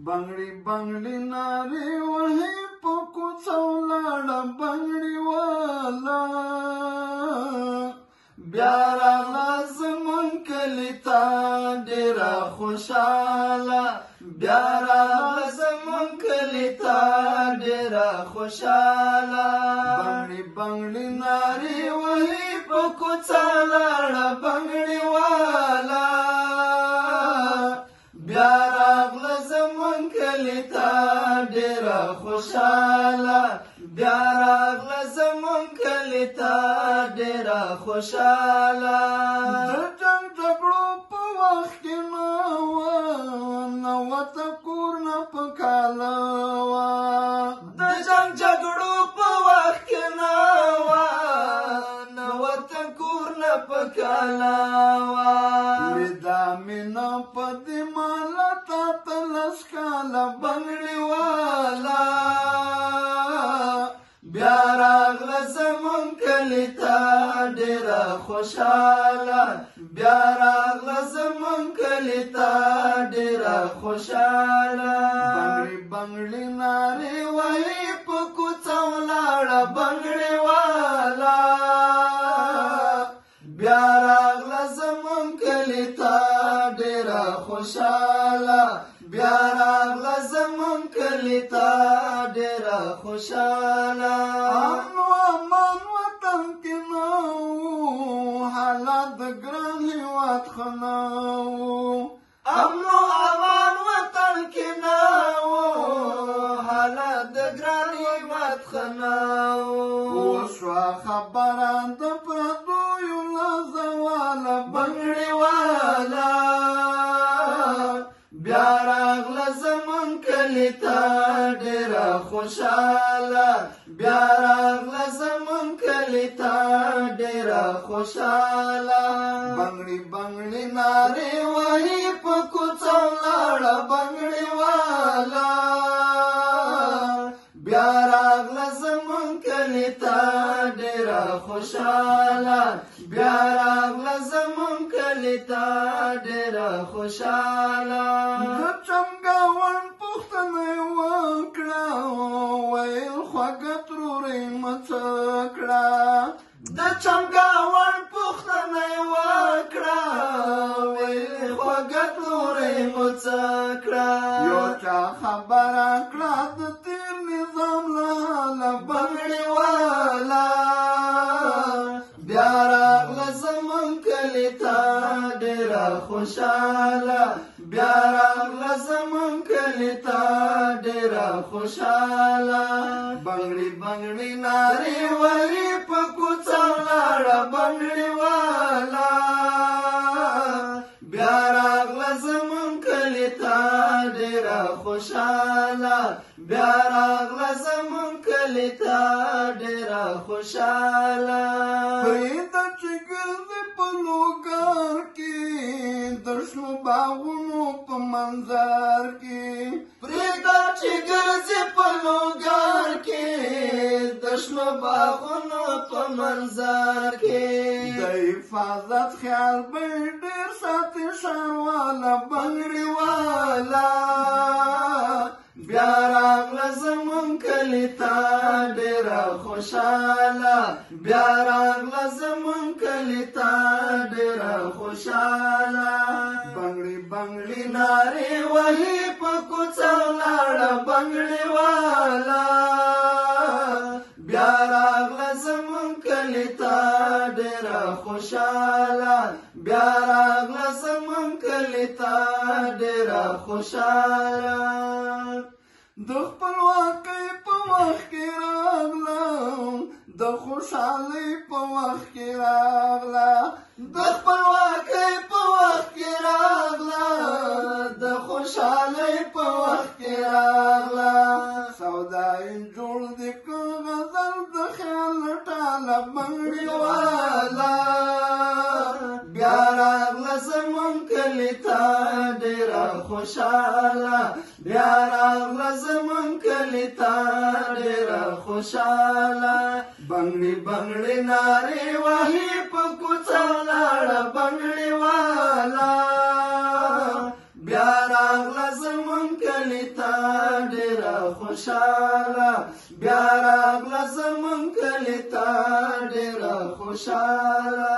بنگړي بنگړي نارې وهي په کوڅه ولاړه بنگړي والا بیا راغله زمون کلي ته ډېره خوشحاله بیا راغله زمون کلي ته ډېره خوشحاله بنگړي بنگړي نارې وهي په کوڅه ولاړه بنگړي والا بیا راغله زمون کلي ته ډېره خوشحاله بیا راغله زمون کلي ته ډېره خوشحاله د جنګ جګړو په وخت کې نه وه نوته کور نه په کاله وه د جنګ جګړو په وخت کې نه وه نوته کور نه په کاله وه دا مینه په دې ماله تا ته لس کاله بنګړي والا بیا راغله زمون کلي ته ډېره خوشحاله بیا راغله زمون کلي ته ډېره خوشحاله بنګړي بنګړي نارې وهي په کوڅه ولاړه بنګړي والا بیا راغله زمون کلي ته ډېره خوشحاله بیا راغله زمون کلي ته ډېره خوشحاله امن و امان وطن کې نه وو حالات د ګران هېواد ښه نه وو امن و امان وطن کې نه وو حالات د ګران هېواد ښه نه وو وشوه خبره د پردیو له زواله بنګړي والا بیا راغله زمون کلي ته ډېره خوشحاله بیا راغله زمون کلي ته ډېره خوشحاله بنګړي بنګړي نارې وهي په کوڅه ولاړه بنګړي والا بیا راغله زمون کلي ته ډېره خوشحاله بیا راغله زمون کلي ته ډېره خوشحاله د چمګاون پوښتنه یې وکړه ویل خوږه ترورې مه څه کړه د چمګاون پوښتنه یې وکړه ویل خوږه ترورې مه څه کړه یو چا خبره کړه د تېر نظام له حاله بنګړي والا بیا راغله زمون کلي ته ډېره خوشحاله بیا راغله زمون کلي ته ډېره خوشحاله بنګړي بنګړي نارې وهي په کوڅه ولاړه بنګړي والا بیا راغله زمون کلي ته ډېره خوشحاله بیا راغله زمون کلي ته ډېره خوشحاله پرېږده چې ګرځې په لوګر کې د شنو باغونو په منظر کې پرېږده چې ګرځې په لوګر کې د شنو باغونو په منظر کې د حفاظت خیال به ډېر ساتي ښارواله بنګړي والا بیا راغله زمون کلي ته ډېره خوشحاله بیا راغله زمون کلي ته ډېره خوشحاله بنګړي بنګړي نارې وهي په کوڅه ولاړه بنګړي والا بیا راغله زمون کلي ته ډېره خوشحاله بیا راغله زمون کلي ته ډېره خوشحاله د خپلواکۍ په وخت کې راغله د خوشحالۍ په وخت کې راغله د خپلواکۍ په وخت کې راغله د خوشحالۍ په وخت کې راغله سودا یې جوړ دې که غزل د خیال ټاله بنګړي والا بیا راغله زمون کلي ته ډېره خوشحاله بیا راغله زمون کلي ته ډېره خوشحاله بنګړي بنګړي نارې وهي په کوڅه ولاړه بنګړي والا بیا راغله زمون کلی تا ډیره خوشاله بیا راغله زمون کلی تا ډیره خوشاله